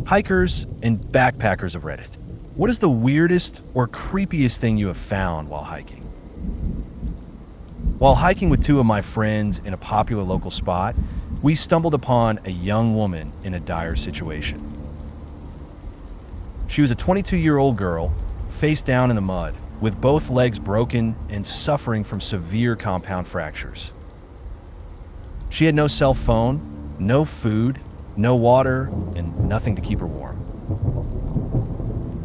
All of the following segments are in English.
Hikers and backpackers of Reddit. What is the weirdest or creepiest thing you have found while hiking? While hiking with two of my friends in a popular local spot, we stumbled upon a young woman in a dire situation. She was a 22-year-old girl, face down in the mud, with both legs broken and suffering from severe compound fractures. She had no cell phone, no food, no water, and nothing to keep her warm.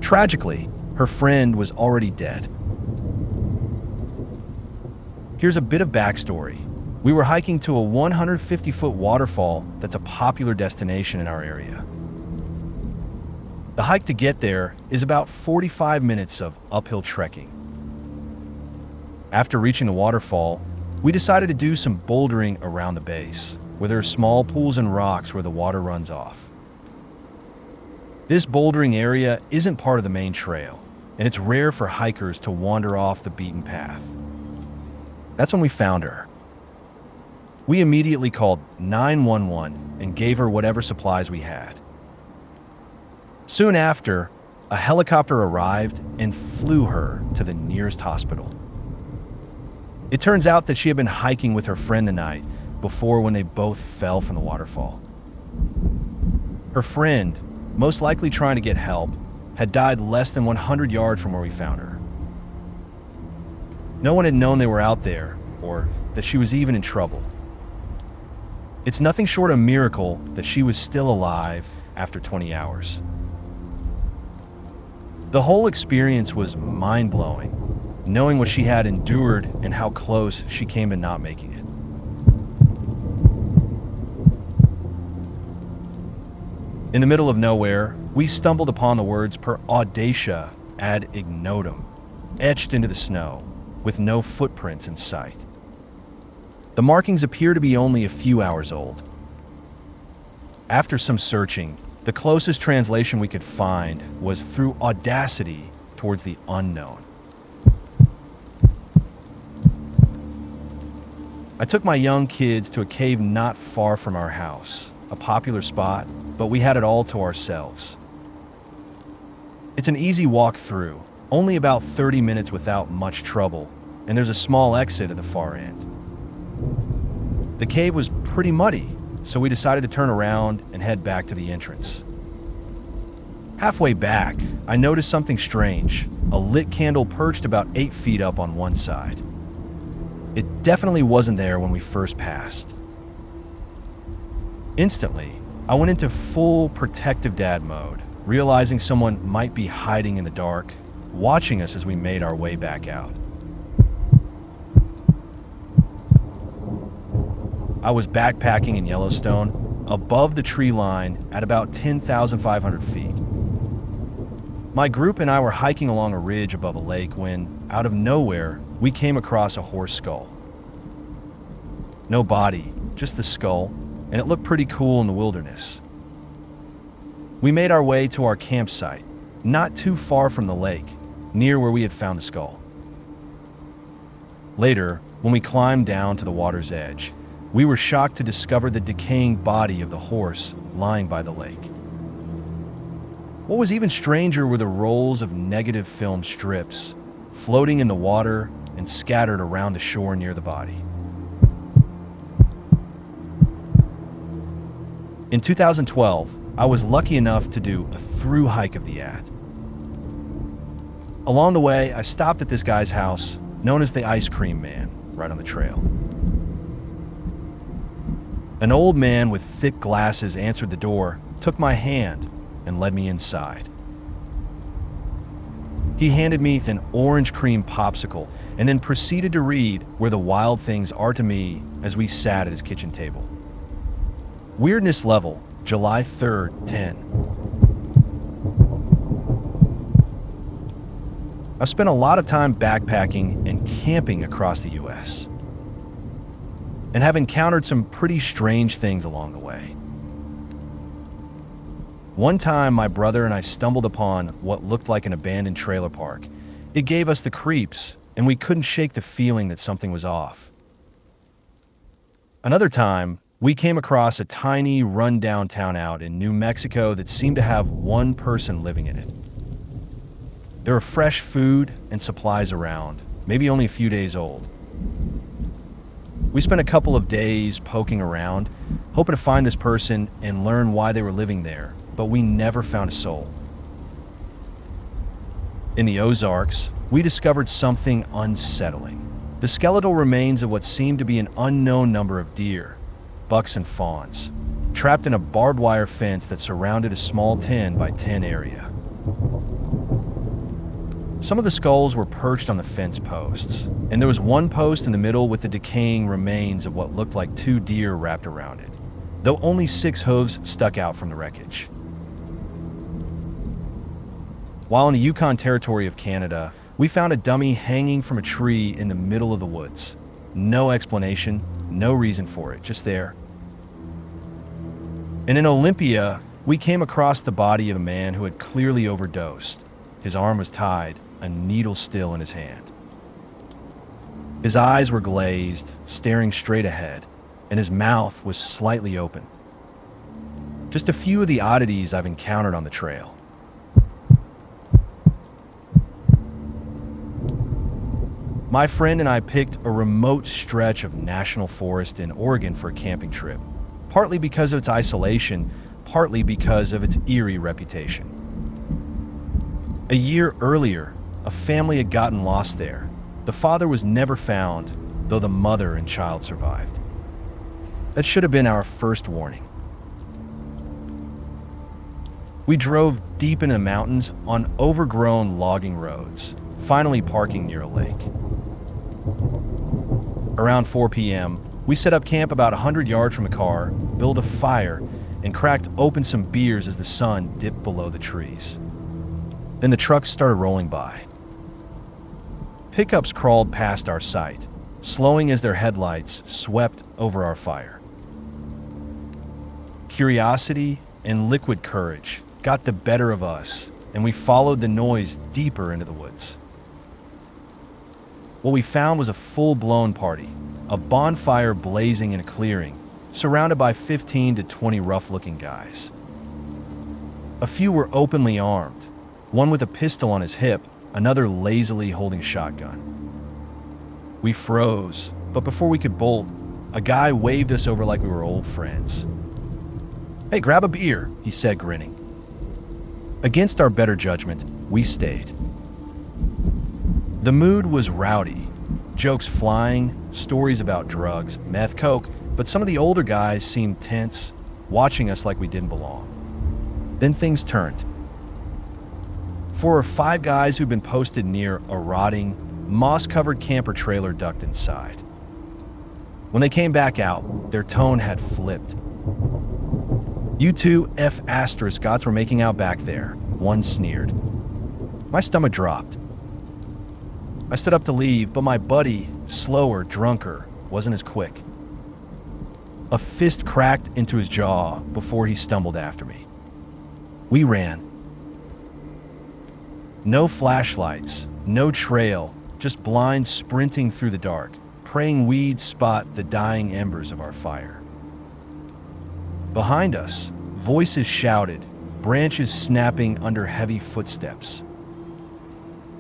Tragically, her friend was already dead. Here's a bit of backstory. We were hiking to a 150-foot waterfall that's a popular destination in our area. The hike to get there is about 45 minutes of uphill trekking. After reaching the waterfall, we decided to do some bouldering around the base, where there are small pools and rocks where the water runs off. This bouldering area isn't part of the main trail, and it's rare for hikers to wander off the beaten path. That's when we found her. We immediately called 911 and gave her whatever supplies we had. Soon after, a helicopter arrived and flew her to the nearest hospital. It turns out that she had been hiking with her friend the night before when they both fell from the waterfall. Her friend, most likely trying to get help, had died less than 100 yards from where we found her. No one had known they were out there or that she was even in trouble. It's nothing short of a miracle that she was still alive after 20 hours. The whole experience was mind-blowing, knowing what she had endured and how close she came to not making it. In the middle of nowhere, we stumbled upon the words "per audacia ad ignotum," etched into the snow, with no footprints in sight. The markings appear to be only a few hours old. After some searching, the closest translation we could find was "through audacity towards the unknown." I took my young kids to a cave not far from our house, a popular spot, but we had it all to ourselves. It's an easy walk through, only about 30 minutes without much trouble, and there's a small exit at the far end. The cave was pretty muddy, so we decided to turn around and head back to the entrance. Halfway back, I noticed something strange, a lit candle perched about 8 feet up on one side. It definitely wasn't there when we first passed. Instantly, I went into full protective dad mode, realizing someone might be hiding in the dark, watching us as we made our way back out. I was backpacking in Yellowstone, above the tree line at about 10,500 feet. My group and I were hiking along a ridge above a lake when, out of nowhere, we came across a horse skull. No body, just the skull, and it looked pretty cool in the wilderness. We made our way to our campsite, not too far from the lake, near where we had found the skull. Later, when we climbed down to the water's edge, we were shocked to discover the decaying body of the horse lying by the lake. What was even stranger were the rolls of negative film strips floating in the water and scattered around the shore near the body. In 2012, I was lucky enough to do a through hike of the Ad. Along the way, I stopped at this guy's house, known as the Ice Cream Man, right on the trail. An old man with thick glasses answered the door, took my hand, and led me inside. He handed me an orange cream popsicle and then proceeded to read "Where the Wild Things Are to Me" as we sat at his kitchen table. Weirdness level, July 3rd, 10. I've spent a lot of time backpacking and camping across the U.S. and have encountered some pretty strange things along the way. One time, my brother and I stumbled upon what looked like an abandoned trailer park. It gave us the creeps, and we couldn't shake the feeling that something was off. Another time, We came across a tiny, run-down town out in New Mexico that seemed to have one person living in it. There were fresh food and supplies around, maybe only a few days old. We spent a couple of days poking around, hoping to find this person and learn why they were living there, but we never found a soul. In the Ozarks, we discovered something unsettling. The skeletal remains of what seemed to be an unknown number of deer, bucks and fawns, trapped in a barbed wire fence that surrounded a small 10 by 10 area. Some of the skulls were perched on the fence posts, and there was one post in the middle with the decaying remains of what looked like 2 deer wrapped around it, though only 6 hooves stuck out from the wreckage. While in the Yukon Territory of Canada, we found a dummy hanging from a tree in the middle of the woods. No explanation, no reason for it, just there. And in Olympia, we came across the body of a man who had clearly overdosed. His arm was tied, a needle still in his hand. His eyes were glazed, staring straight ahead, and his mouth was slightly open. Just a few of the oddities I've encountered on the trail. My friend and I picked a remote stretch of national forest in Oregon for a camping trip, partly because of its isolation, partly because of its eerie reputation. A year earlier, a family had gotten lost there. The father was never found, though the mother and child survived. That should have been our first warning. We drove deep into the mountains on overgrown logging roads, finally parking near a lake. Around 4 p.m., we set up camp about 100 yards from the car, built a fire, and cracked open some beers as the sun dipped below the trees. Then the trucks started rolling by. Pickups crawled past our sight, slowing as their headlights swept over our fire. Curiosity and liquid courage got the better of us, and we followed the noise deeper into the woods. What we found was a full-blown party, a bonfire blazing in a clearing, surrounded by 15 to 20 rough-looking guys. A few were openly armed, one with a pistol on his hip, another lazily holding a shotgun. We froze, but before we could bolt, a guy waved us over like we were old friends. "Hey, grab a beer," he said, grinning. Against our better judgment, we stayed. The mood was rowdy, jokes flying, stories about drugs, meth, coke, but some of the older guys seemed tense, watching us like we didn't belong. Then things turned. 4 or 5 guys who'd been posted near a rotting, moss-covered camper trailer ducked inside. When they came back out, their tone had flipped. "You two F***gots were making out back there," one sneered. My stomach dropped. I stood up to leave, but my buddy, slower, drunker, wasn't as quick. A fist cracked into his jaw before he stumbled after me. We ran. No flashlights, no trail, just blind sprinting through the dark, praying we'd spot the dying embers of our fire. Behind us, voices shouted, branches snapping under heavy footsteps.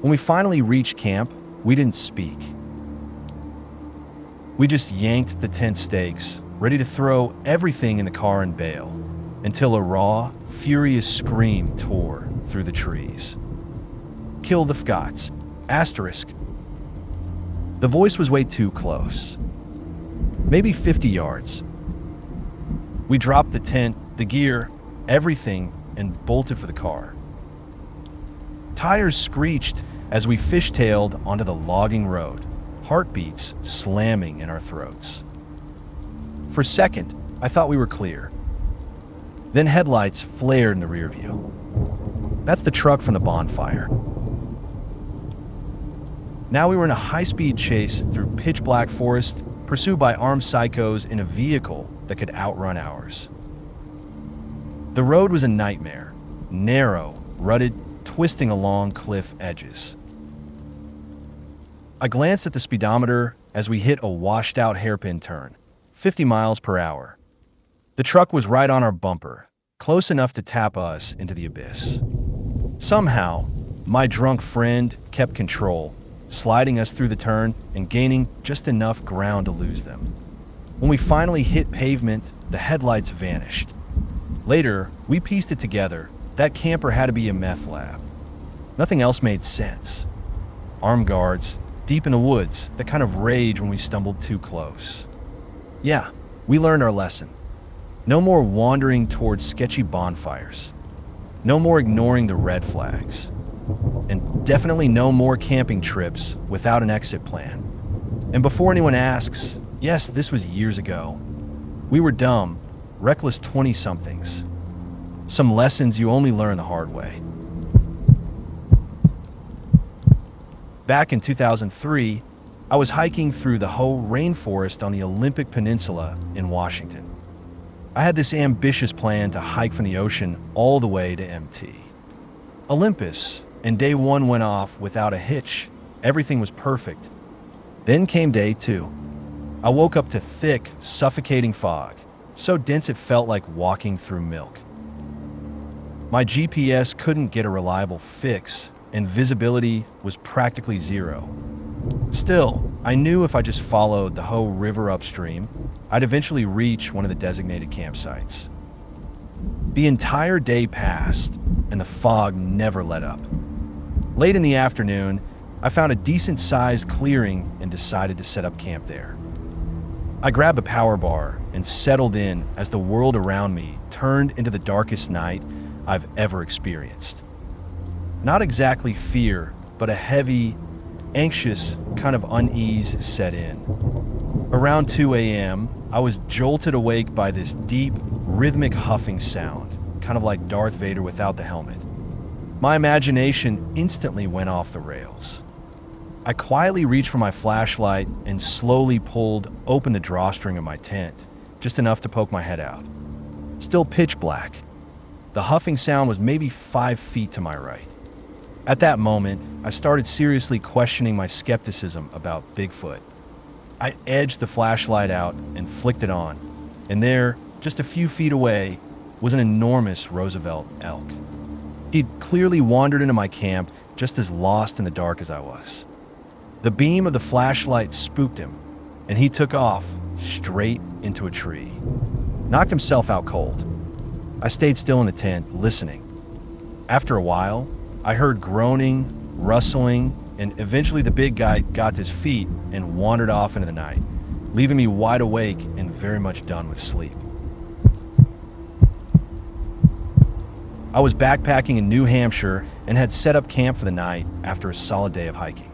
When we finally reached camp, we didn't speak. We just yanked the tent stakes, ready to throw everything in the car and bail, until a raw, furious scream tore through the trees. "Kill the Fgots. Asterisk." The voice was way too close. Maybe 50 yards. We dropped the tent, the gear, everything, and bolted for the car. Tires screeched as we fishtailed onto the logging road, heartbeats slamming in our throats. For a second, I thought we were clear. Then headlights flared in the rear view. That's the truck from the bonfire. Now we were in a high-speed chase through pitch-black forest, pursued by armed psychos in a vehicle that could outrun ours. The road was a nightmare, narrow, rutted, twisting along cliff edges. I glanced at the speedometer as we hit a washed-out hairpin turn, 50 miles per hour, The truck was right on our bumper, close enough to tap us into the abyss. Somehow, my drunk friend kept control, sliding us through the turn and gaining just enough ground to lose them. When we finally hit pavement, the headlights vanished. Later, we pieced it together. That camper had to be a meth lab. Nothing else made sense. Armed guards, deep in the woods, that kind of rage when we stumbled too close. Yeah, we learned our lesson. No more wandering towards sketchy bonfires. No more ignoring the red flags. And definitely no more camping trips without an exit plan. And before anyone asks, yes, this was years ago. We were dumb, reckless 20-somethings. Some lessons you only learn the hard way. Back in 2003, I was hiking through the Hoh rainforest on the Olympic Peninsula in Washington. I had this ambitious plan to hike from the ocean all the way to MT. Olympus, and day one went off without a hitch. Everything was perfect. Then came day two. I woke up to thick, suffocating fog, so dense it felt like walking through milk. My GPS couldn't get a reliable fix, and visibility was practically zero. Still, I knew if I just followed the Hoh River upstream, I'd eventually reach one of the designated campsites. The entire day passed, and the fog never let up. Late in the afternoon, I found a decent-sized clearing and decided to set up camp there. I grabbed a power bar and settled in as the world around me turned into the darkest night I've ever experienced. Not exactly fear, but a heavy, anxious kind of unease set in. Around 2 a.m., I was jolted awake by this deep, rhythmic huffing sound, kind of like Darth Vader without the helmet. My imagination instantly went off the rails. I quietly reached for my flashlight and slowly pulled open the drawstring of my tent, just enough to poke my head out. Still pitch black. The huffing sound was maybe 5 feet to my right. At that moment, I started seriously questioning my skepticism about Bigfoot. I edged the flashlight out and flicked it on, and there, just a few feet away, was an enormous Roosevelt elk. He'd clearly wandered into my camp just as lost in the dark as I was. The beam of the flashlight spooked him, and he took off straight into a tree. Knocked himself out cold. I stayed still in the tent, listening. After a while, I heard groaning, rustling, and eventually the big guy got to his feet and wandered off into the night, leaving me wide awake and very much done with sleep. I was backpacking in New Hampshire and had set up camp for the night after a solid day of hiking.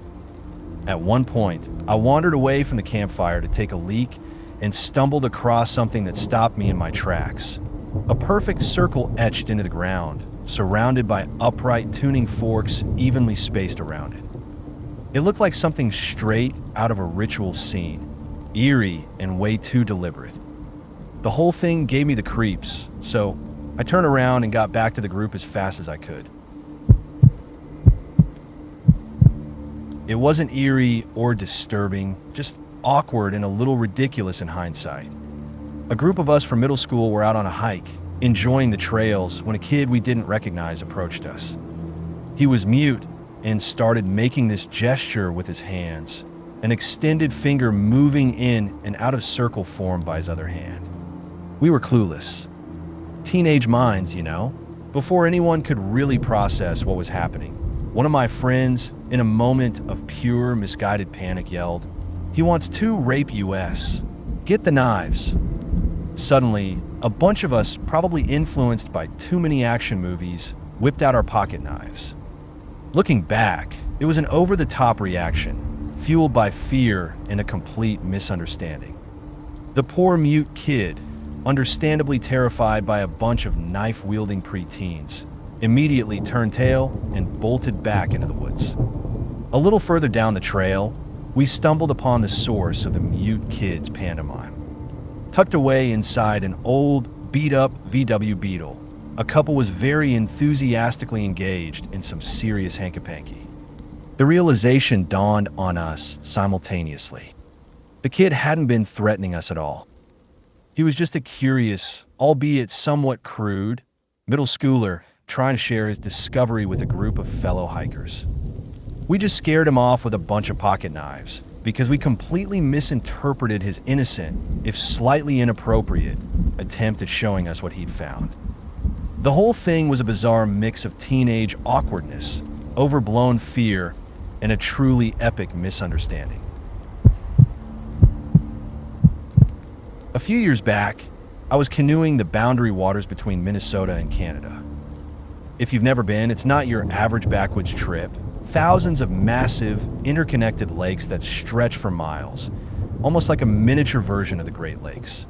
At one point, I wandered away from the campfire to take a leak and stumbled across something that stopped me in my tracks. A perfect circle etched into the ground, surrounded by upright tuning forks evenly spaced around it. It looked like something straight out of a ritual scene, eerie and way too deliberate. The whole thing gave me the creeps, so I turned around and got back to the group as fast as I could. It wasn't eerie or disturbing, just awkward and a little ridiculous in hindsight. A group of us from middle school were out on a hike, enjoying the trails, when a kid we didn't recognize approached us. He was mute and started making this gesture with his hands, an extended finger moving in and out of circle formed by his other hand. We were clueless. Teenage minds, you know, before anyone could really process what was happening. One of my friends, in a moment of pure, misguided panic, yelled, "He wants to rape US. Get the knives." Suddenly, a bunch of us, probably influenced by too many action movies, whipped out our pocket knives. Looking back, it was an over-the-top reaction, fueled by fear and a complete misunderstanding. The poor mute kid, understandably terrified by a bunch of knife-wielding preteens, immediately turned tail and bolted back into the woods. A little further down the trail, we stumbled upon the source of the mute kid's pantomime. Tucked away inside an old, beat-up VW Beetle, a couple was very enthusiastically engaged in some serious hanky-panky. The realization dawned on us simultaneously. The kid hadn't been threatening us at all. He was just a curious, albeit somewhat crude, middle schooler trying to share his discovery with a group of fellow hikers. We just scared him off with a bunch of pocket knives because we completely misinterpreted his innocent, if slightly inappropriate, attempt at showing us what he'd found. The whole thing was a bizarre mix of teenage awkwardness, overblown fear, and a truly epic misunderstanding. A few years back, I was canoeing the boundary waters between Minnesota and Canada. If you've never been, it's not your average backwoods trip. Thousands of massive, interconnected lakes that stretch for miles, almost like a miniature version of the Great Lakes.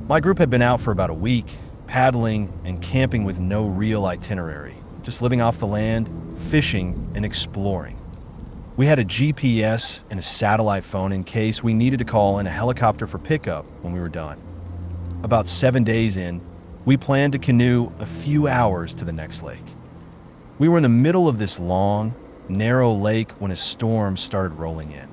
My group had been out for about a week, paddling and camping with no real itinerary, just living off the land, fishing, and exploring. We had a GPS and a satellite phone in case we needed to call in a helicopter for pickup when we were done. About 7 days in, we planned to canoe a few hours to the next lake. We were in the middle of this long, narrow lake when a storm started rolling in.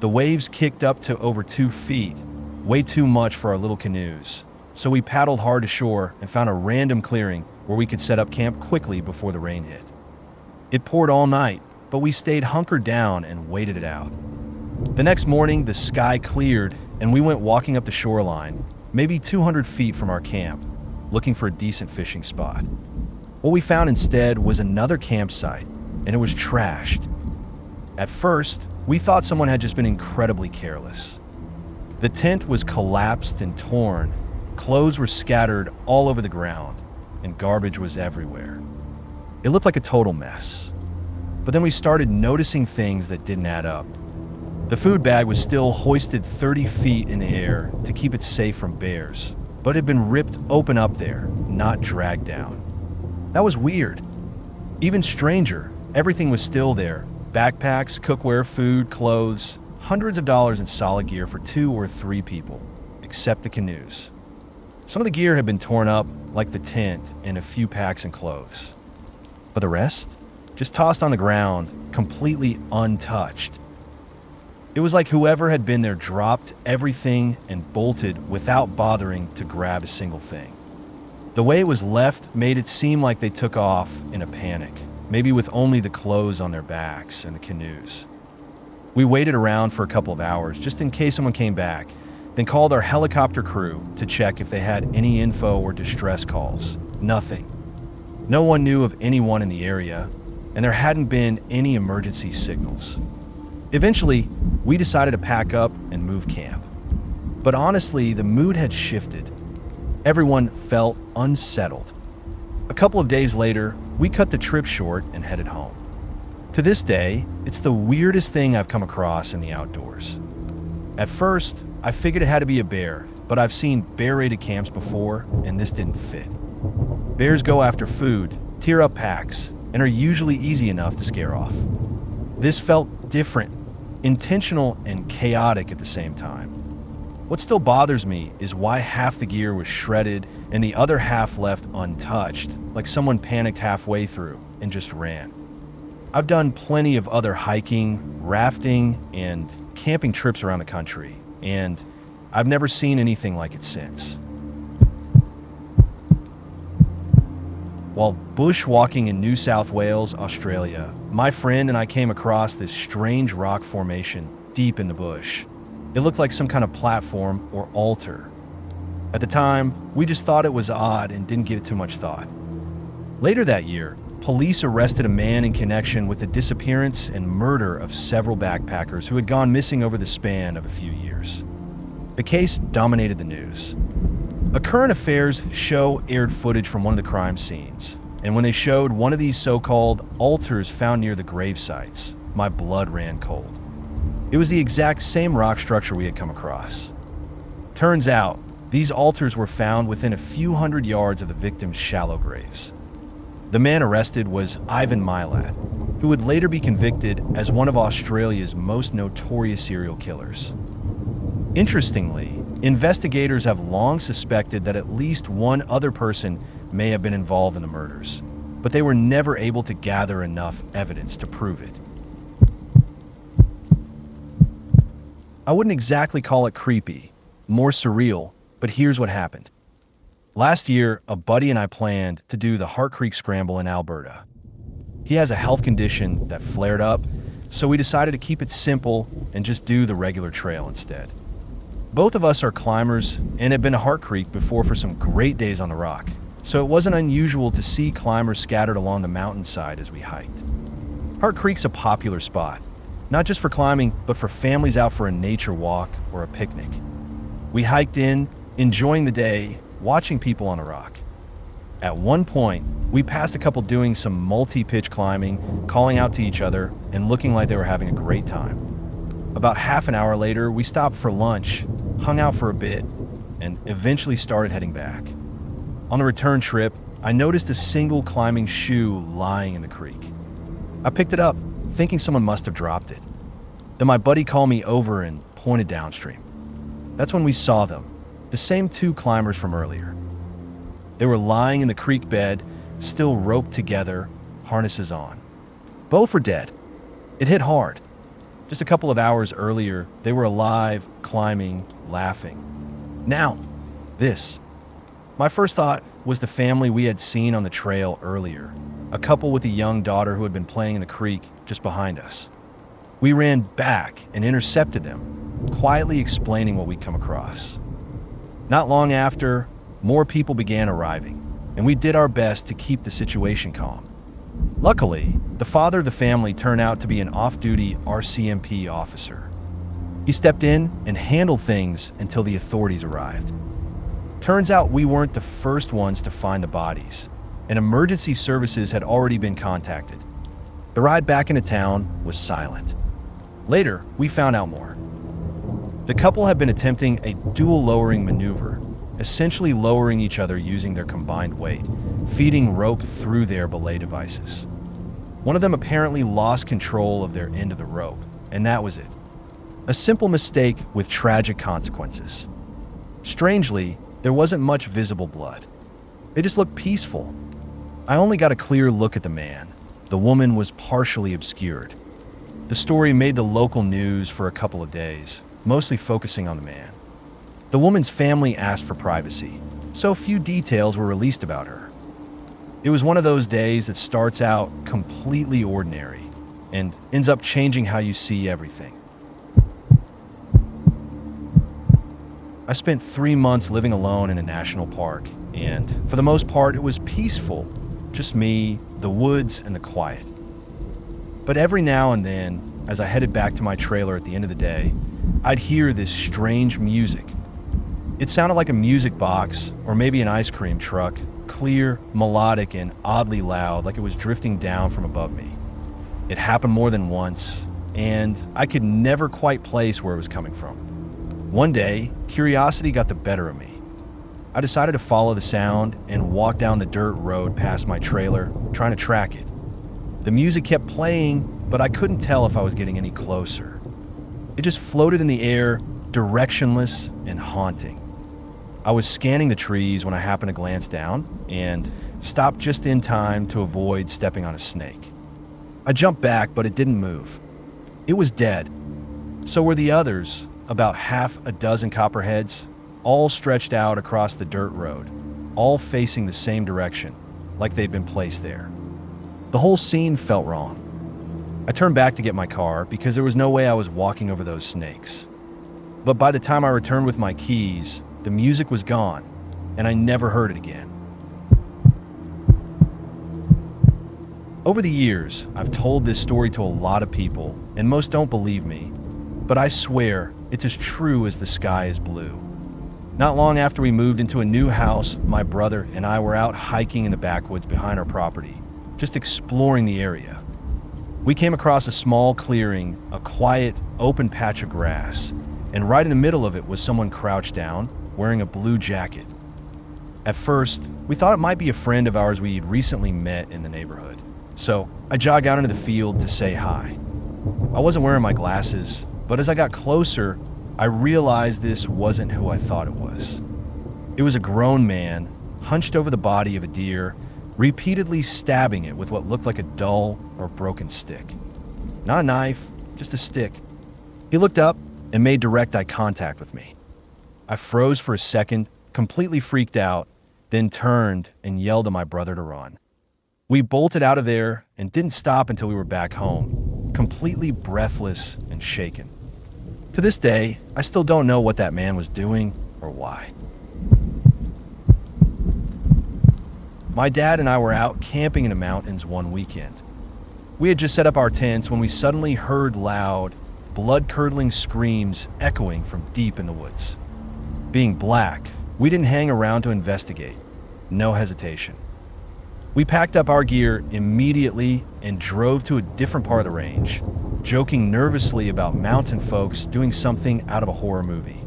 The waves kicked up to over 2 feet, way too much for our little canoes, so we paddled hard to shore and found a random clearing where we could set up camp quickly before the rain hit. It poured all night, but we stayed hunkered down and waited it out. The next morning, the sky cleared and we went walking up the shoreline, maybe 200 feet from our camp, looking for a decent fishing spot. What we found instead was another campsite, and it was trashed. At first, we thought someone had just been incredibly careless. The tent was collapsed and torn, clothes were scattered all over the ground, and garbage was everywhere. It looked like a total mess. But then we started noticing things that didn't add up. The food bag was still hoisted 30 feet in the air to keep it safe from bears, but it had been ripped open up there, not dragged down. That was weird. Even stranger, everything was still there. Backpacks, cookware, food, clothes, hundreds of dollars in solid gear for 2 or 3 people, except the canoes. Some of the gear had been torn up, like the tent and a few packs and clothes. But the rest? Just tossed on the ground, completely untouched. It was like whoever had been there dropped everything and bolted without bothering to grab a single thing. The way it was left made it seem like they took off in a panic, maybe with only the clothes on their backs and the canoes. We waited around for a couple of hours just in case someone came back, then called our helicopter crew to check if they had any info or distress calls. Nothing. No one knew of anyone in the area, and there hadn't been any emergency signals. Eventually, we decided to pack up and move camp. But honestly, the mood had shifted. Everyone felt unsettled. A couple of days later, we cut the trip short and headed home. To this day, it's the weirdest thing I've come across in the outdoors. At first, I figured it had to be a bear, but I've seen bear-raided camps before, and this didn't fit. Bears go after food, tear up packs, and are usually easy enough to scare off. This felt different, intentional, and chaotic at the same time. What still bothers me is why half the gear was shredded and the other half left untouched, like someone panicked halfway through and just ran. I've done plenty of other hiking, rafting, and camping trips around the country, and I've never seen anything like it since. While bushwalking in New South Wales, Australia, my friend and I came across this strange rock formation deep in the bush. It looked like some kind of platform or altar. At the time, we just thought it was odd and didn't give it too much thought. Later that year, police arrested a man in connection with the disappearance and murder of several backpackers who had gone missing over the span of a few years. The case dominated the news. A current affairs show aired footage from one of the crime scenes, and when they showed one of these so-called altars found near the grave sites, my blood ran cold. It was the exact same rock structure we had come across. Turns out, these altars were found within a few hundred yards of the victims' shallow graves. The man arrested was Ivan Milat, who would later be convicted as one of Australia's most notorious serial killers. Interestingly, investigators have long suspected that at least one other person may have been involved in the murders, but they were never able to gather enough evidence to prove it. I wouldn't exactly call it creepy, more surreal, But here's what happened. Last year, a buddy and I planned to do the Heart Creek Scramble in Alberta. He has a health condition that flared up, so we decided to keep it simple and just do the regular trail instead. Both of us are climbers and have been to Heart Creek before for some great days on the rock, so it wasn't unusual to see climbers scattered along the mountainside as we hiked. Heart Creek's a popular spot, not just for climbing, but for families out for a nature walk or a picnic. We hiked in, enjoying the day, watching people on the rock. At one point, we passed a couple doing some multi-pitch climbing, calling out to each other, and looking like they were having a great time. About half an hour later, we stopped for lunch, hung out for a bit, and eventually started heading back. On the return trip, I noticed a single climbing shoe lying in the creek. I picked it up, thinking someone must have dropped it. Then my buddy called me over and pointed downstream. That's when we saw them, the same two climbers from earlier. They were lying in the creek bed, still roped together, harnesses on. Both were dead. It hit hard. Just a couple of hours earlier, they were alive, climbing, laughing. Now, this. My first thought was the family we had seen on the trail earlier, a couple with a young daughter who had been playing in the creek just behind us. We ran back and intercepted them, quietly explaining what we'd come across. Not long after, more people began arriving, and we did our best to keep the situation calm. Luckily, the father of the family turned out to be an off-duty RCMP officer. He stepped in and handled things until the authorities arrived. Turns out we weren't the first ones to find the bodies, and emergency services had already been contacted. The ride back into town was silent. Later, we found out more. The couple had been attempting a dual lowering maneuver, essentially lowering each other using their combined weight, feeding rope through their belay devices. One of them apparently lost control of their end of the rope, and that was it. A simple mistake with tragic consequences. Strangely, there wasn't much visible blood. They just looked peaceful. I only got a clear look at the man. The woman was partially obscured. The story made the local news for a couple of days, mostly focusing on the man. The woman's family asked for privacy, so few details were released about her. It was one of those days that starts out completely ordinary and ends up changing how you see everything. I spent 3 months living alone in a national park, and for the most part, it was peaceful. Just me, the woods, and the quiet. But every now and then, as I headed back to my trailer at the end of the day, I'd hear this strange music. It sounded like a music box or maybe an ice cream truck, clear, melodic, and oddly loud, like it was drifting down from above me. It happened more than once, and I could never quite place where it was coming from. One day, curiosity got the better of me. I decided to follow the sound and walk down the dirt road past my trailer, trying to track it. The music kept playing, but I couldn't tell if I was getting any closer. It just floated in the air, directionless and haunting. I was scanning the trees when I happened to glance down and stopped just in time to avoid stepping on a snake. I jumped back, but it didn't move. It was dead. So were the others, about half a dozen copperheads, all stretched out across the dirt road, all facing the same direction, like they'd been placed there. The whole scene felt wrong. I turned back to get my car because there was no way I was walking over those snakes. But by the time I returned with my keys, the music was gone, and I never heard it again. Over the years, I've told this story to a lot of people, and most don't believe me, but I swear it's as true as the sky is blue. Not long after we moved into a new house, my brother and I were out hiking in the backwoods behind our property, just exploring the area. We came across a small clearing, a quiet, open patch of grass, and right in the middle of it was someone crouched down, wearing a blue jacket. At first, we thought it might be a friend of ours we'd recently met in the neighborhood, so I jogged out into the field to say hi. I wasn't wearing my glasses, but as I got closer, I realized this wasn't who I thought it was. It was a grown man, hunched over the body of a deer, repeatedly stabbing it with what looked like a dull or broken stick. Not a knife, just a stick. He looked up and made direct eye contact with me. I froze for a second, completely freaked out, then turned and yelled at my brother to run. We bolted out of there and didn't stop until we were back home, completely breathless and shaken. To this day, I still don't know what that man was doing or why. My dad and I were out camping in the mountains one weekend. We had just set up our tents when we suddenly heard loud, blood-curdling screams echoing from deep in the woods. Being black, we didn't hang around to investigate. No hesitation. We packed up our gear immediately and drove to a different part of the range, joking nervously about mountain folks doing something out of a horror movie.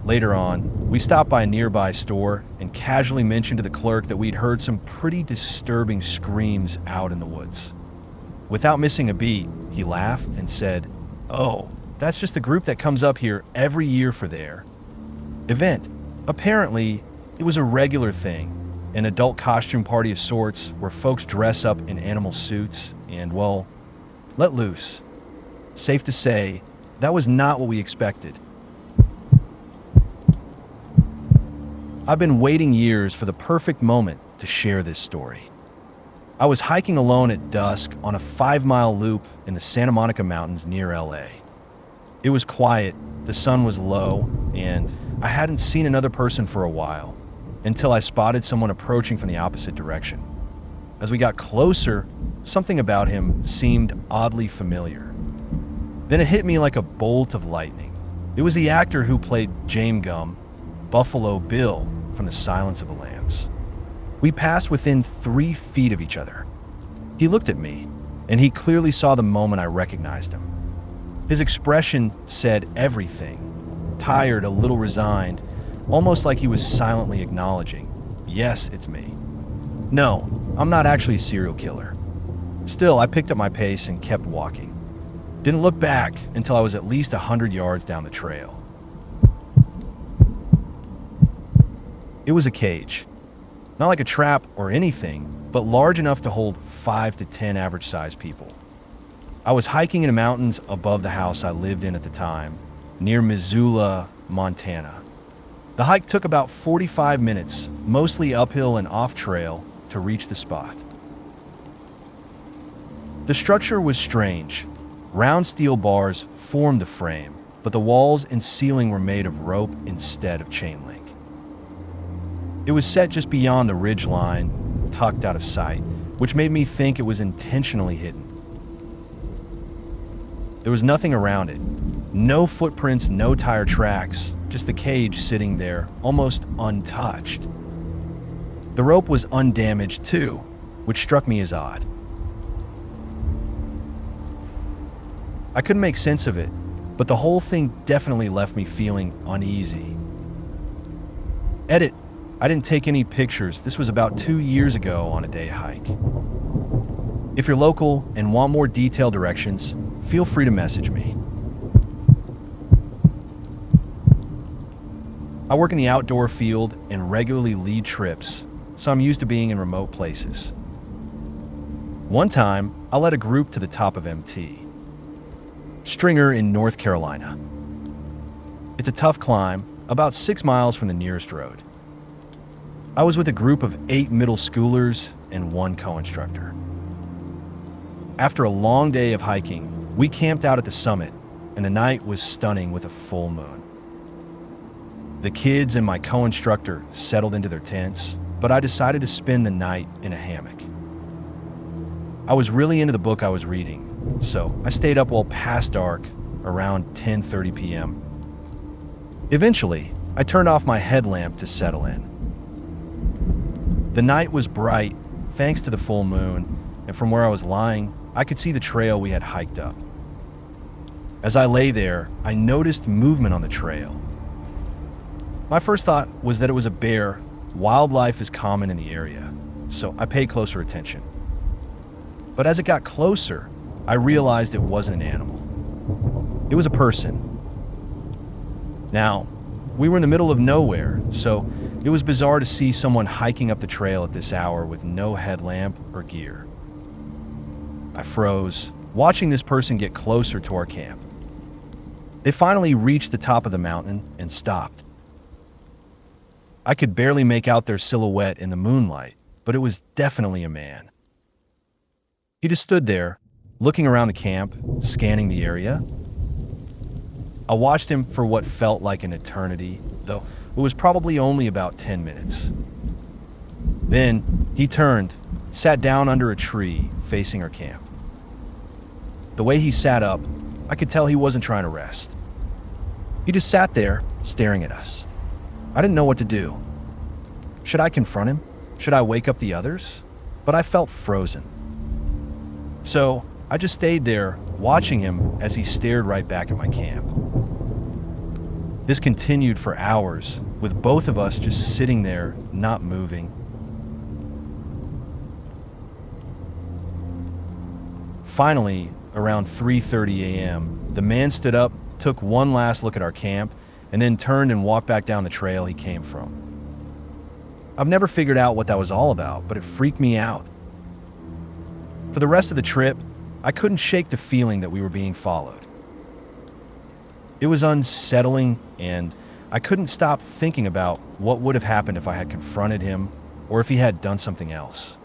Later on, we stopped by a nearby store and casually mentioned to the clerk that we'd heard some pretty disturbing screams out in the woods. Without missing a beat, he laughed and said, "Oh, that's just the group that comes up here every year for their event." Apparently, it was a regular thing, an adult costume party of sorts where folks dress up in animal suits and, well, let loose. Safe to say, that was not what we expected. I've been waiting years for the perfect moment to share this story. I was hiking alone at dusk on a 5-mile loop in the Santa Monica Mountains near LA. It was quiet, the sun was low, and I hadn't seen another person for a while, until I spotted someone approaching from the opposite direction. As we got closer, something about him seemed oddly familiar. Then it hit me like a bolt of lightning. It was the actor who played James Gumb, Buffalo Bill from The Silence of the Lambs. We passed within 3 feet of each other. He looked at me, and he clearly saw the moment I recognized him. His expression said everything. Tired, a little resigned, almost like he was silently acknowledging, "Yes, it's me. No, I'm not actually a serial killer." Still, I picked up my pace and kept walking. Didn't look back until I was at least 100 yards down the trail. It was a cage. Not like a trap or anything, but large enough to hold 5 to 10 average-sized people. I was hiking in the mountains above the house I lived in at the time, near Missoula, Montana. The hike took about 45 minutes, mostly uphill and off-trail, to reach the spot. The structure was strange. Round steel bars formed the frame, but the walls and ceiling were made of rope instead of chain link. It was set just beyond the ridge line, tucked out of sight, which made me think it was intentionally hidden. There was nothing around it. No footprints, no tire tracks, just the cage sitting there, almost untouched. The rope was undamaged too, which struck me as odd. I couldn't make sense of it, but the whole thing definitely left me feeling uneasy. Edit. I didn't take any pictures. This was about 2 years ago on a day hike. If you're local and want more detailed directions, feel free to message me. I work in the outdoor field and regularly lead trips, so I'm used to being in remote places. One time, I led a group to the top of MT Stringer in North Carolina. It's a tough climb, about 6 miles from the nearest road. I was with a group of 8 middle schoolers and 1 co-instructor. After a long day of hiking, we camped out at the summit, and the night was stunning with a full moon. The kids and my co-instructor settled into their tents, but I decided to spend the night in a hammock. I was really into the book I was reading, so I stayed up well past dark, around 10:30 p.m. Eventually, I turned off my headlamp to settle in. The night was bright, thanks to the full moon, and from where I was lying, I could see the trail we had hiked up. As I lay there, I noticed movement on the trail. My first thought was that it was a bear. Wildlife is common in the area, so I paid closer attention. But as it got closer, I realized it wasn't an animal. It was a person. Now, we were in the middle of nowhere, so it was bizarre to see someone hiking up the trail at this hour with no headlamp or gear. I froze, watching this person get closer to our camp. They finally reached the top of the mountain and stopped. I could barely make out their silhouette in the moonlight, but it was definitely a man. He just stood there, looking around the camp, scanning the area. I watched him for what felt like an eternity, though it was probably only about 10 minutes. Then he turned, sat down under a tree facing our camp. The way he sat up, I could tell he wasn't trying to rest. He just sat there, staring at us. I didn't know what to do. Should I confront him? Should I wake up the others? But I felt frozen. So I just stayed there, watching him as he stared right back at my camp. This continued for hours, with both of us just sitting there, not moving. Finally, around 3:30 a.m., the man stood up, took one last look at our camp, and then turned and walked back down the trail he came from. I've never figured out what that was all about, but it freaked me out. For the rest of the trip, I couldn't shake the feeling that we were being followed. It was unsettling, and I couldn't stop thinking about what would have happened if I had confronted him or if he had done something else.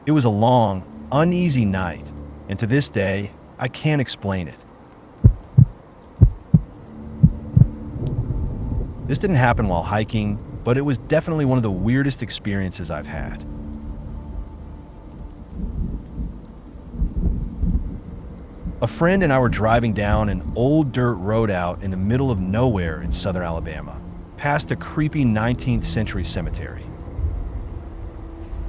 It was a long, uneasy night, and to this day, I can't explain it. This didn't happen while hiking, but it was definitely one of the weirdest experiences I've had. A friend and I were driving down an old dirt road out in the middle of nowhere in southern Alabama, past a creepy 19th century cemetery.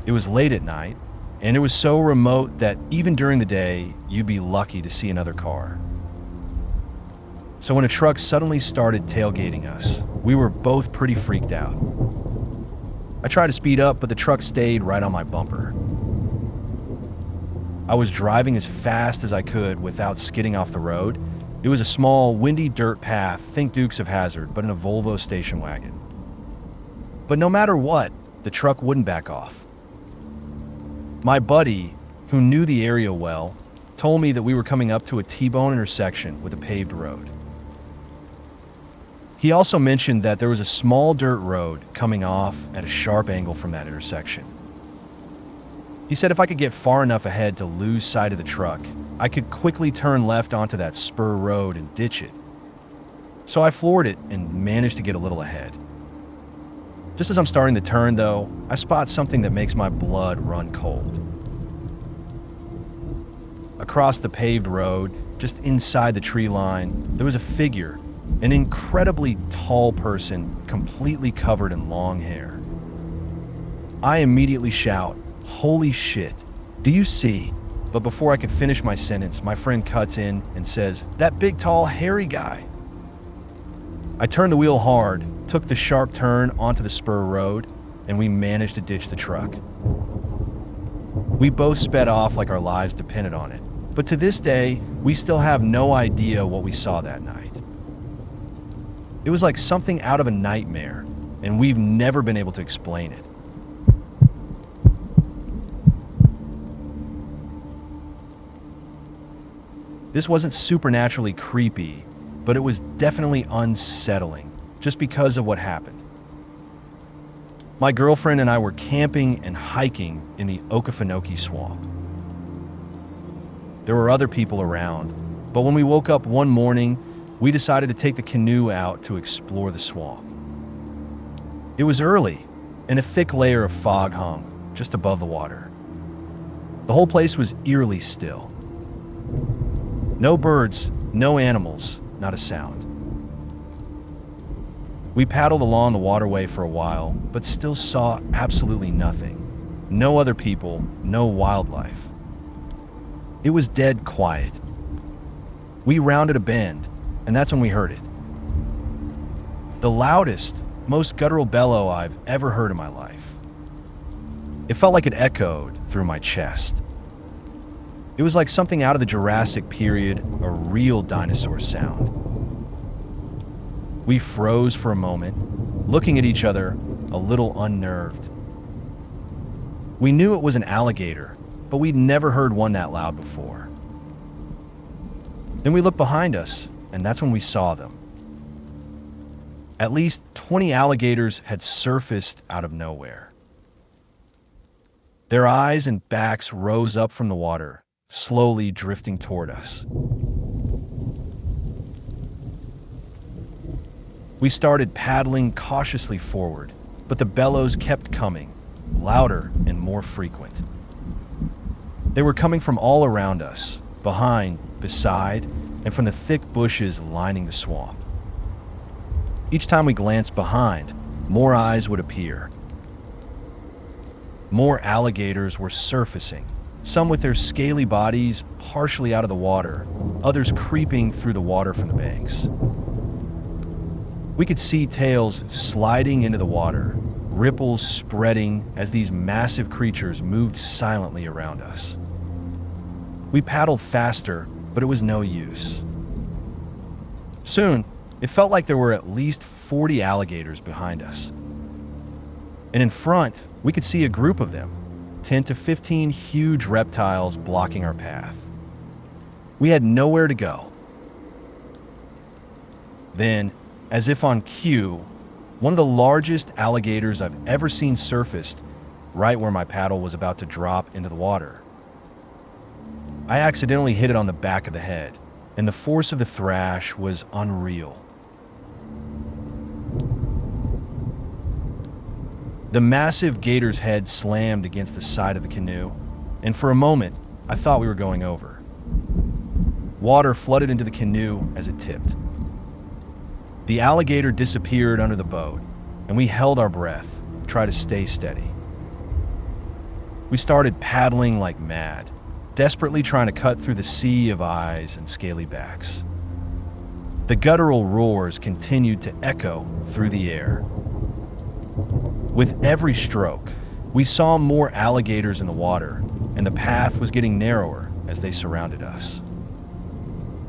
It was late at night, and it was so remote that even during the day, you'd be lucky to see another car. So when a truck suddenly started tailgating us, we were both pretty freaked out. I tried to speed up, but the truck stayed right on my bumper. I was driving as fast as I could without skidding off the road. It was a small, windy dirt path, think Dukes of Hazzard, but in a Volvo station wagon. But no matter what, the truck wouldn't back off. My buddy, who knew the area well, told me that we were coming up to a T-bone intersection with a paved road. He also mentioned that there was a small dirt road coming off at a sharp angle from that intersection. He said if I could get far enough ahead to lose sight of the truck, I could quickly turn left onto that spur road and ditch it. So I floored it and managed to get a little ahead. Just as I'm starting to turn, though, I spot something that makes my blood run cold. Across the paved road, just inside the tree line, there was a figure, an incredibly tall person, completely covered in long hair. I immediately shout, "Holy shit, do you see?" But before I could finish my sentence, my friend cuts in and says, "That big, tall, hairy guy." I turned the wheel hard, took the sharp turn onto the spur road, and we managed to ditch the truck. We both sped off like our lives depended on it, but to this day, we still have no idea what we saw that night. It was like something out of a nightmare, and we've never been able to explain it. This wasn't supernaturally creepy, but it was definitely unsettling, just because of what happened. My girlfriend and I were camping and hiking in the Okefenokee Swamp. There were other people around, but when we woke up one morning, we decided to take the canoe out to explore the swamp. It was early, and a thick layer of fog hung just above the water. The whole place was eerily still. No birds, no animals, not a sound. We paddled along the waterway for a while, but still saw absolutely nothing. No other people, no wildlife. It was dead quiet. We rounded a bend, and that's when we heard it. The loudest, most guttural bellow I've ever heard in my life. It felt like it echoed through my chest. It was like something out of the Jurassic period, a real dinosaur sound. We froze for a moment, looking at each other, a little unnerved. We knew it was an alligator, but we'd never heard one that loud before. Then we looked behind us, and that's when we saw them. At least 20 alligators had surfaced out of nowhere. Their eyes and backs rose up from the water, slowly drifting toward us. We started paddling cautiously forward, but the bellows kept coming, louder and more frequent. They were coming from all around us, behind, beside, and from the thick bushes lining the swamp. Each time we glanced behind, more eyes would appear. More alligators were surfacing, some with their scaly bodies partially out of the water, others creeping through the water from the banks. We could see tails sliding into the water, ripples spreading as these massive creatures moved silently around us. We paddled faster, but it was no use. Soon, it felt like there were at least 40 alligators behind us. And in front, we could see a group of them, 10 to 15 huge reptiles blocking our path. We had nowhere to go. Then, as if on cue, one of the largest alligators I've ever seen surfaced right where my paddle was about to drop into the water. I accidentally hit it on the back of the head, and the force of the thrash was unreal. The massive gator's head slammed against the side of the canoe, and for a moment, I thought we were going over. Water flooded into the canoe as it tipped. The alligator disappeared under the boat, and we held our breath, tried to stay steady. We started paddling like mad, desperately trying to cut through the sea of eyes and scaly backs. The guttural roars continued to echo through the air. With every stroke, we saw more alligators in the water, and the path was getting narrower as they surrounded us.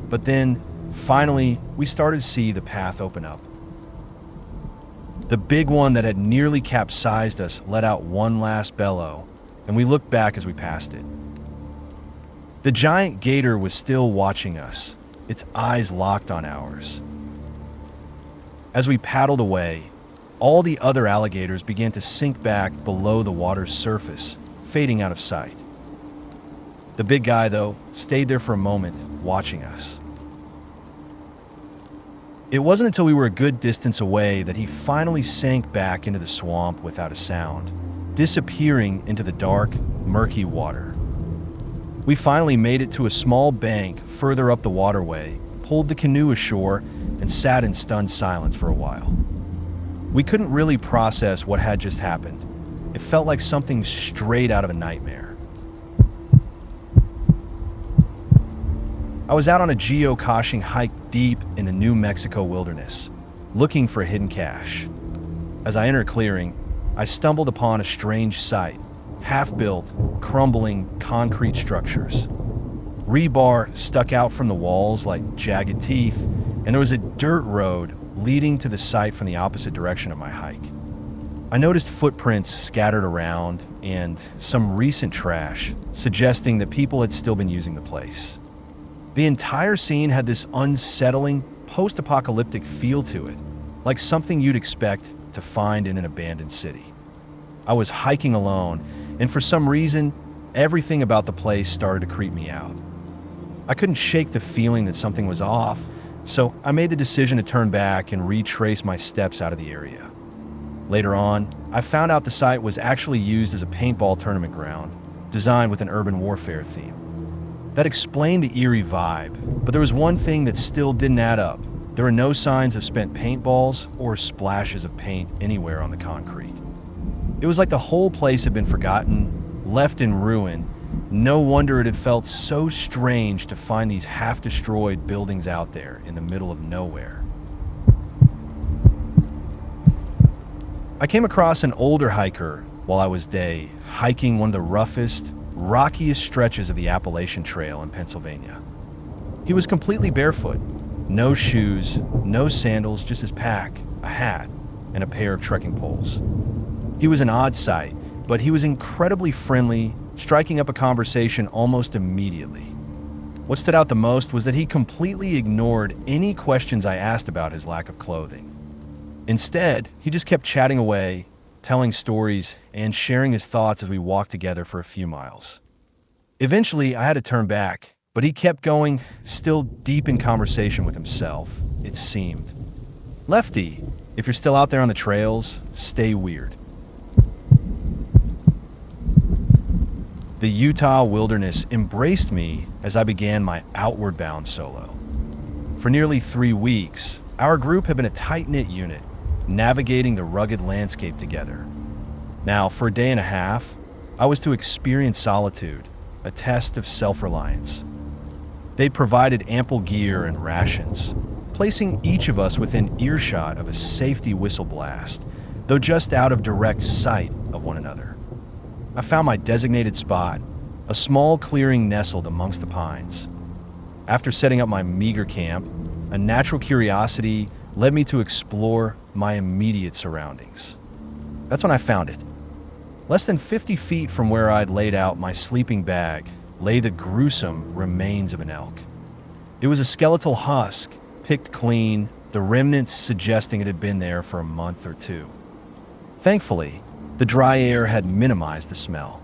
But then, finally, we started to see the path open up. The big one that had nearly capsized us let out one last bellow, and we looked back as we passed it. The giant gator was still watching us, its eyes locked on ours. As we paddled away, all the other alligators began to sink back below the water's surface, fading out of sight. The big guy, though, stayed there for a moment, watching us. It wasn't until we were a good distance away that he finally sank back into the swamp without a sound, disappearing into the dark, murky water. We finally made it to a small bank further up the waterway, pulled the canoe ashore, and sat in stunned silence for a while. We couldn't really process what had just happened. It felt like something straight out of a nightmare. I was out on a geocaching hike deep in the New Mexico wilderness, looking for a hidden cache. As I entered a clearing, I stumbled upon a strange sight: half-built, crumbling concrete structures. Rebar stuck out from the walls like jagged teeth, and there was a dirt road leading to the site from the opposite direction of my hike. I noticed footprints scattered around and some recent trash, suggesting that people had still been using the place. The entire scene had this unsettling, post-apocalyptic feel to it, like something you'd expect to find in an abandoned city. I was hiking alone, and for some reason, everything about the place started to creep me out. I couldn't shake the feeling that something was off, so I made the decision to turn back and retrace my steps out of the area. Later on, I found out the site was actually used as a paintball tournament ground, designed with an urban warfare theme. That explained the eerie vibe, but there was one thing that still didn't add up. There were no signs of spent paintballs or splashes of paint anywhere on the concrete. It was like the whole place had been forgotten, left in ruin. No wonder it had felt so strange to find these half-destroyed buildings out there in the middle of nowhere. I came across an older hiker while I was hiking one of the roughest, rockiest stretches of the Appalachian Trail in Pennsylvania. He was completely barefoot, no shoes, no sandals, just his pack, a hat, and a pair of trekking poles. He was an odd sight, but he was incredibly friendly, striking up a conversation almost immediately. What stood out the most was that he completely ignored any questions I asked about his lack of clothing. Instead, he just kept chatting away, telling stories, and sharing his thoughts as we walked together for a few miles. Eventually, I had to turn back, but he kept going, still deep in conversation with himself, it seemed. Lefty, if you're still out there on the trails, stay weird. The Utah wilderness embraced me as I began my outward bound solo. For nearly 3 weeks, our group had been a tight-knit unit, navigating the rugged landscape together. Now, for a day and a half, I was to experience solitude, a test of self-reliance. They provided ample gear and rations, placing each of us within earshot of a safety whistle blast, though just out of direct sight of one another. I found my designated spot, a small clearing nestled amongst the pines. After setting up my meager camp, a natural curiosity led me to explore my immediate surroundings. That's when I found it. Less than 50 feet from where I'd laid out my sleeping bag lay the gruesome remains of an elk. It was a skeletal husk, picked clean, the remnants suggesting it had been there for a month or two. Thankfully, the dry air had minimized the smell.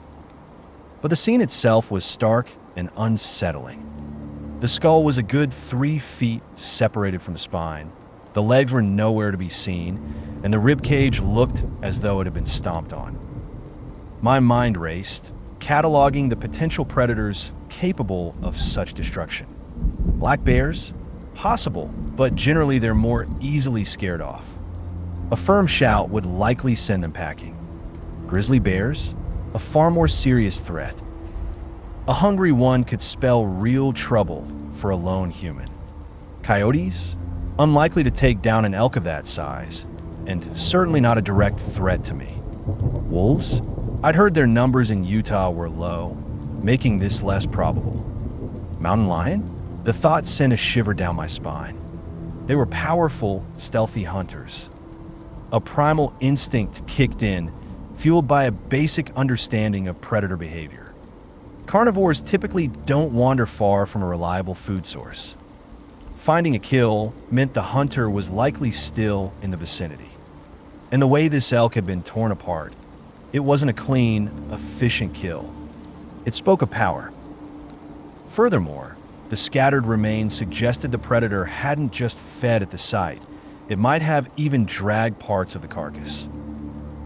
But the scene itself was stark and unsettling. The skull was a good 3 feet separated from the spine. The legs were nowhere to be seen, and the ribcage looked as though it had been stomped on. My mind raced, cataloging the potential predators capable of such destruction. Black bears? Possible, but generally they're more easily scared off. A firm shout would likely send them packing. Grizzly bears? A far more serious threat. A hungry one could spell real trouble for a lone human. Coyotes? Unlikely to take down an elk of that size, and certainly not a direct threat to me. Wolves? I'd heard their numbers in Utah were low, making this less probable. Mountain lion? The thought sent a shiver down my spine. They were powerful, stealthy hunters. A primal instinct kicked in, fueled by a basic understanding of predator behavior. Carnivores typically don't wander far from a reliable food source. Finding a kill meant the hunter was likely still in the vicinity. And the way this elk had been torn apart, it wasn't a clean, efficient kill. It spoke of power. Furthermore, the scattered remains suggested the predator hadn't just fed at the site. It might have even dragged parts of the carcass.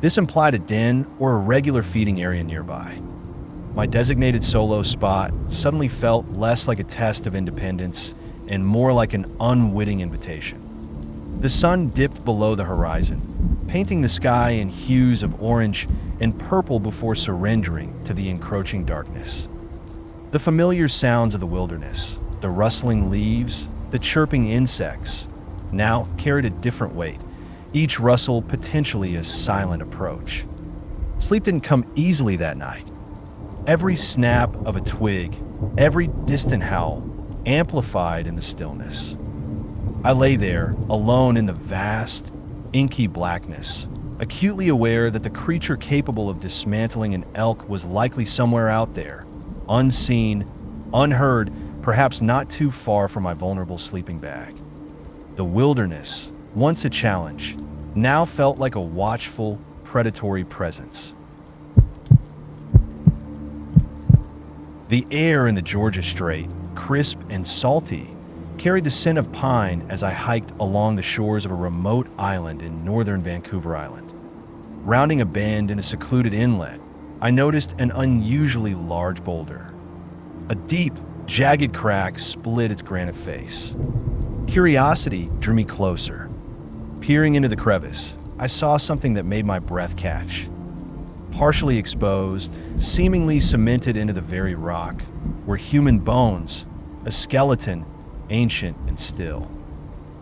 This implied a den or a regular feeding area nearby. My designated solo spot suddenly felt less like a test of independence and more like an unwitting invitation. The sun dipped below the horizon, painting the sky in hues of orange and purple before surrendering to the encroaching darkness. The familiar sounds of the wilderness, the rustling leaves, the chirping insects, now carried a different weight, each rustle potentially a silent approach. Sleep didn't come easily that night. Every snap of a twig, every distant howl, amplified in the stillness. I lay there, alone in the vast, inky blackness, acutely aware that the creature capable of dismantling an elk was likely somewhere out there, unseen, unheard, perhaps not too far from my vulnerable sleeping bag. The wilderness, once a challenge, now felt like a watchful, predatory presence. The air in the Georgia Strait, crisp and salty, carried the scent of pine as I hiked along the shores of a remote island in northern Vancouver Island. Rounding a bend in a secluded inlet, I noticed an unusually large boulder. A deep, jagged crack split its granite face. Curiosity drew me closer. Peering into the crevice, I saw something that made my breath catch. Partially exposed, seemingly cemented into the very rock, were human bones, a skeleton, ancient and still.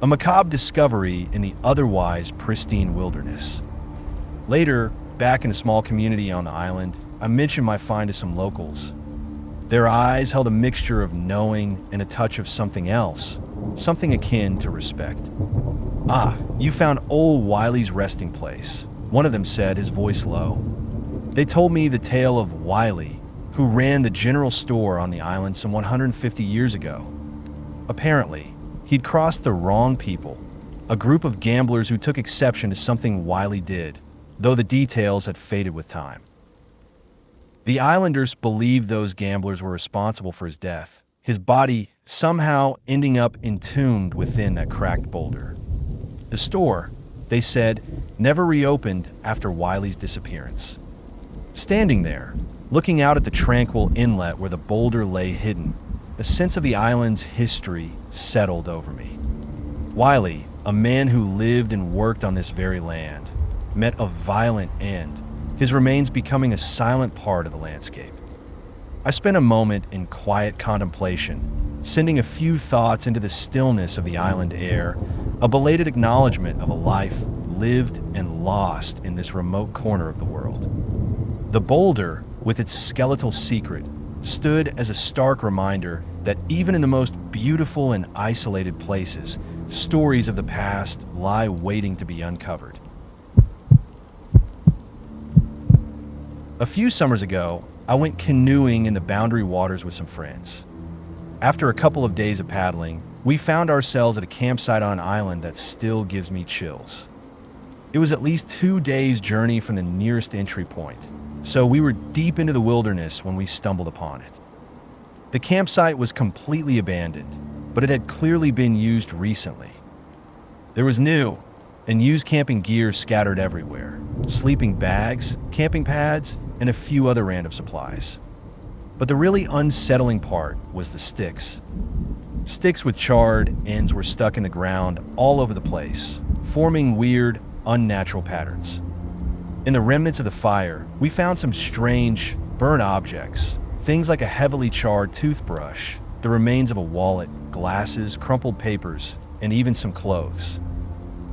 A macabre discovery in the otherwise pristine wilderness. Later, back in a small community on the island, I mentioned my find to some locals. Their eyes held a mixture of knowing and a touch of something else, something akin to respect. "Ah, you found old Wiley's resting place," one of them said, his voice low. They told me the tale of Wiley, who ran the general store on the island some 150 years ago. Apparently, he'd crossed the wrong people, a group of gamblers who took exception to something Wiley did, though the details had faded with time. The islanders believed those gamblers were responsible for his death, his body somehow ending up entombed within that cracked boulder. The store, they said, never reopened after Wiley's disappearance. Standing there, looking out at the tranquil inlet where the boulder lay hidden, a sense of the island's history settled over me. Wiley, a man who lived and worked on this very land, met a violent end, his remains becoming a silent part of the landscape. I spent a moment in quiet contemplation, sending a few thoughts into the stillness of the island air, a belated acknowledgement of a life lived and lost in this remote corner of the world. The boulder, with its skeletal secret, stood as a stark reminder that even in the most beautiful and isolated places, stories of the past lie waiting to be uncovered. A few summers ago, I went canoeing in the Boundary Waters with some friends. After a couple of days of paddling, we found ourselves at a campsite on an island that still gives me chills. It was at least 2 days' journey from the nearest entry point, so we were deep into the wilderness when we stumbled upon it. The campsite was completely abandoned, but it had clearly been used recently. There was new and used camping gear scattered everywhere, sleeping bags, camping pads, and a few other random supplies. But the really unsettling part was the sticks. Sticks with charred ends were stuck in the ground all over the place, forming weird, unnatural patterns. In the remnants of the fire, we found some strange, burnt objects, things like a heavily charred toothbrush, the remains of a wallet, glasses, crumpled papers, and even some clothes.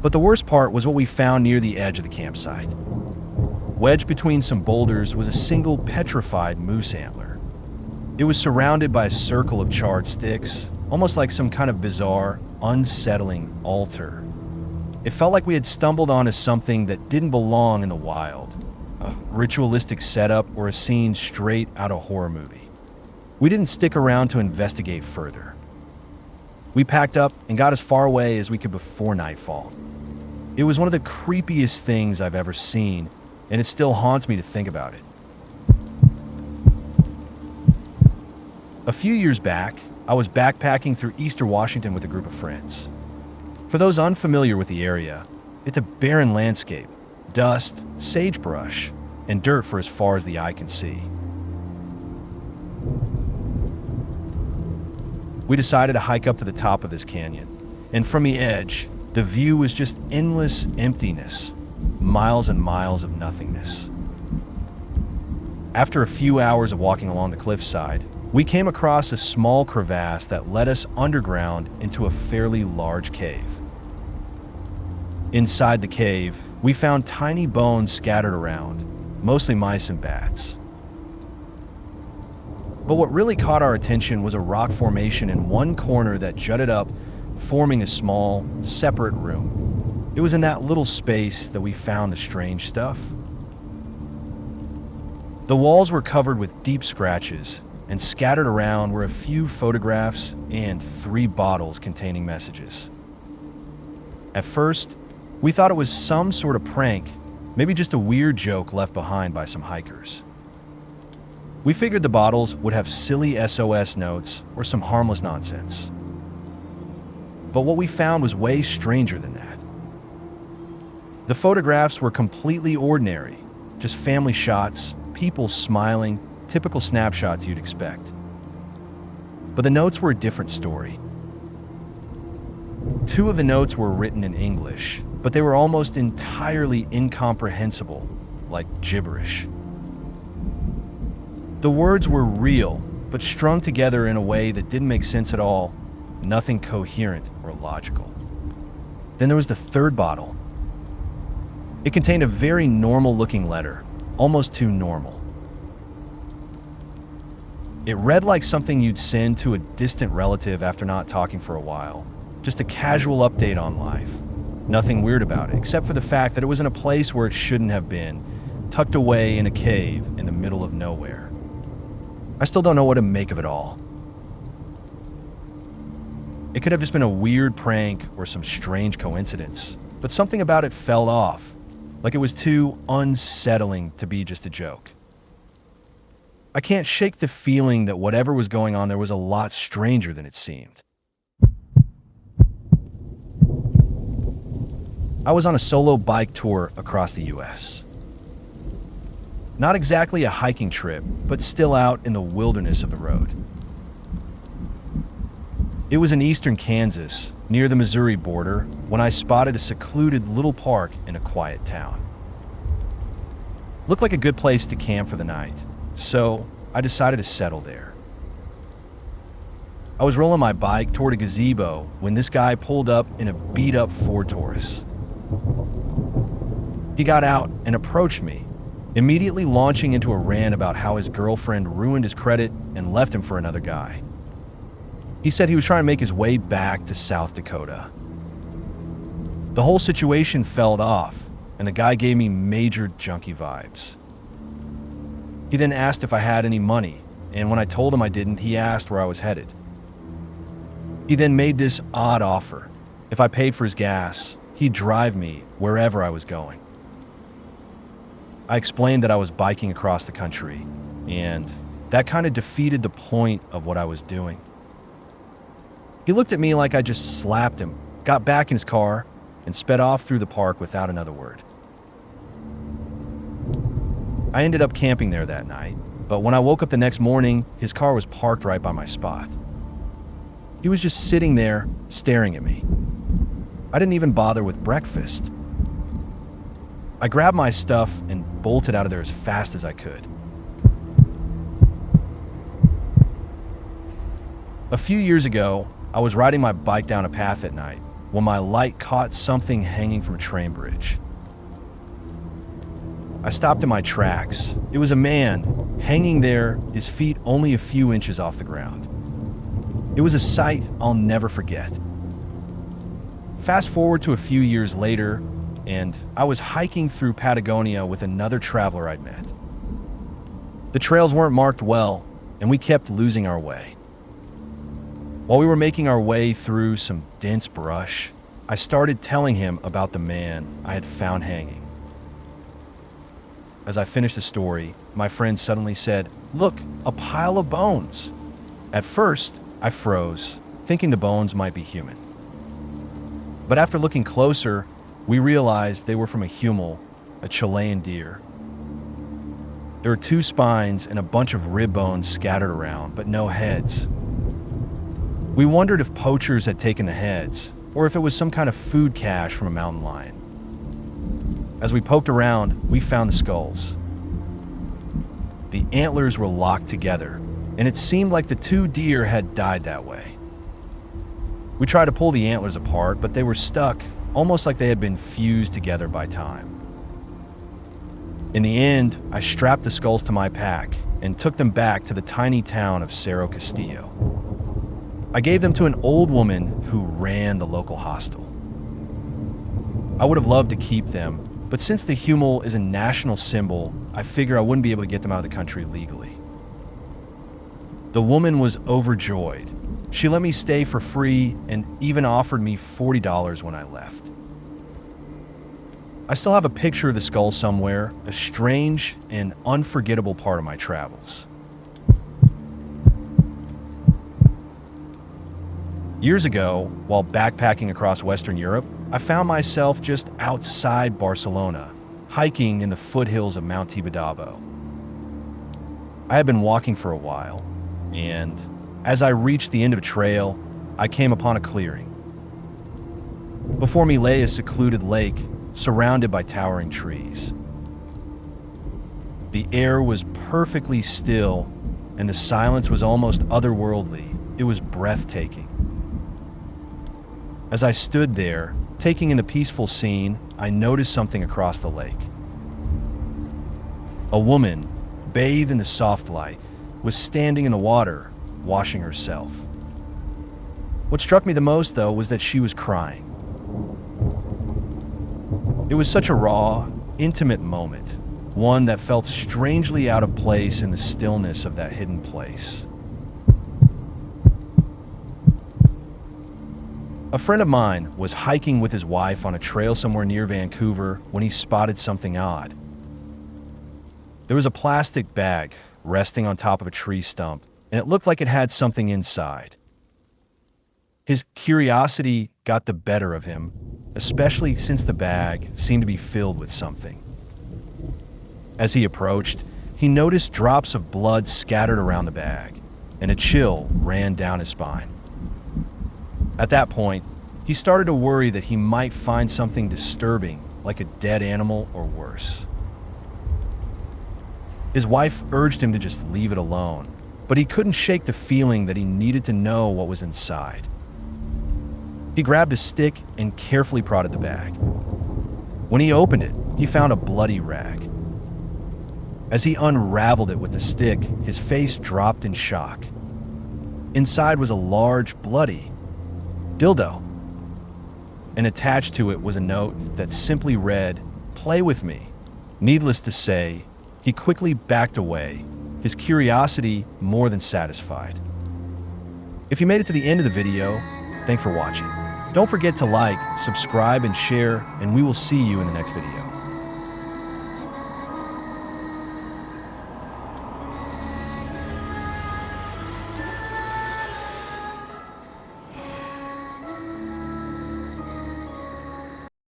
But the worst part was what we found near the edge of the campsite. Wedged between some boulders was a single petrified moose antler. It was surrounded by a circle of charred sticks, almost like some kind of bizarre, unsettling altar. It felt like we had stumbled onto something that didn't belong in the wild, a ritualistic setup or a scene straight out of a horror movie. We didn't stick around to investigate further. We packed up and got as far away as we could before nightfall. It was one of the creepiest things I've ever seen, and it still haunts me to think about it. A few years back, I was backpacking through Eastern Washington with a group of friends. For those unfamiliar with the area, it's a barren landscape, dust, sagebrush, and dirt for as far as the eye can see. We decided to hike up to the top of this canyon, and from the edge, the view was just endless emptiness, miles and miles of nothingness. After a few hours of walking along the cliffside, we came across a small crevasse that led us underground into a fairly large cave. Inside the cave, we found tiny bones scattered around, mostly mice and bats. But what really caught our attention was a rock formation in one corner that jutted up, forming a small, separate room. It was in that little space that we found the strange stuff. The walls were covered with deep scratches, and scattered around were a few photographs and 3 bottles containing messages. At first, we thought it was some sort of prank, maybe just a weird joke left behind by some hikers. We figured the bottles would have silly SOS notes or some harmless nonsense. But what we found was way stranger than that. The photographs were completely ordinary, just family shots, people smiling, typical snapshots you'd expect. But the notes were a different story. 2 of the notes were written in English, but they were almost entirely incomprehensible, like gibberish. The words were real, but strung together in a way that didn't make sense at all, nothing coherent or logical. Then there was the 3rd bottle. It contained a very normal-looking letter, almost too normal. It read like something you'd send to a distant relative after not talking for a while. Just a casual update on life. Nothing weird about it, except for the fact that it was in a place where it shouldn't have been, tucked away in a cave in the middle of nowhere. I still don't know what to make of it all. It could have just been a weird prank or some strange coincidence, but something about it felt off, like it was too unsettling to be just a joke. I can't shake the feeling that whatever was going on there was a lot stranger than it seemed. I was on a solo bike tour across the US. Not exactly a hiking trip, but still out in the wilderness of the road. It was in eastern Kansas, near the Missouri border, when I spotted a secluded little park in a quiet town. Looked like a good place to camp for the night, so I decided to settle there. I was rolling my bike toward a gazebo when this guy pulled up in a beat-up Ford Taurus. He got out and approached me, immediately launching into a rant about how his girlfriend ruined his credit and left him for another guy. He said he was trying to make his way back to South Dakota. The whole situation felt off, and the guy gave me major junkie vibes. He then asked if I had any money, and when I told him I didn't, he asked where I was headed. He then made this odd offer. If I paid for his gas, he'd drive me wherever I was going. I explained that I was biking across the country, and that kind of defeated the point of what I was doing. He looked at me like I just slapped him, got back in his car, and sped off through the park without another word. I ended up camping there that night, but when I woke up the next morning, his car was parked right by my spot. He was just sitting there, staring at me. I didn't even bother with breakfast. I grabbed my stuff and bolted out of there as fast as I could. A few years ago, I was riding my bike down a path at night when my light caught something hanging from a train bridge. I stopped in my tracks. It was a man hanging there, his feet only a few inches off the ground. It was a sight I'll never forget. Fast forward to a few years later, and I was hiking through Patagonia with another traveler I'd met. The trails weren't marked well, and we kept losing our way. While we were making our way through some dense brush, I started telling him about the man I had found hanging. As I finished the story, my friend suddenly said, "Look, a pile of bones." At first, I froze, thinking the bones might be human. But after looking closer, we realized they were from a huemul, a Chilean deer. There were 2 spines and a bunch of rib bones scattered around, but no heads. We wondered if poachers had taken the heads, or if it was some kind of food cache from a mountain lion. As we poked around, we found the skulls. The antlers were locked together, and it seemed like the 2 deer had died that way. We tried to pull the antlers apart, but they were stuck, almost like they had been fused together by time. In the end, I strapped the skulls to my pack and took them back to the tiny town of Cerro Castillo. I gave them to an old woman who ran the local hostel. I would have loved to keep them, but since the huemul is a national symbol, I figure I wouldn't be able to get them out of the country legally. The woman was overjoyed. She let me stay for free and even offered me $40 when I left. I still have a picture of the skull somewhere, a strange and unforgettable part of my travels. Years ago, while backpacking across Western Europe, I found myself just outside Barcelona, hiking in the foothills of Mount Tibidabo. I had been walking for a while, and as I reached the end of a trail, I came upon a clearing. Before me lay a secluded lake surrounded by towering trees. The air was perfectly still, and the silence was almost otherworldly. It was breathtaking. As I stood there, taking in the peaceful scene, I noticed something across the lake. A woman, bathed in the soft light, was standing in the water, washing herself. What struck me the most, though, was that she was crying. It was such a raw, intimate moment, one that felt strangely out of place in the stillness of that hidden place. A friend of mine was hiking with his wife on a trail somewhere near Vancouver when he spotted something odd. There was a plastic bag resting on top of a tree stump, and it looked like it had something inside. His curiosity got the better of him, especially since the bag seemed to be filled with something. As he approached, he noticed drops of blood scattered around the bag, and a chill ran down his spine. At that point, he started to worry that he might find something disturbing, like a dead animal or worse. His wife urged him to just leave it alone, but he couldn't shake the feeling that he needed to know what was inside. He grabbed a stick and carefully prodded the bag. When he opened it, he found a bloody rag. As he unraveled it with the stick, his face dropped in shock. Inside was a large, bloody dildo. And attached to it was a note that simply read, "Play with me." Needless to say, he quickly backed away, his curiosity more than satisfied. If you made it to the end of the video, thanks for watching. Don't forget to like, subscribe, and share, and we will see you in the next video.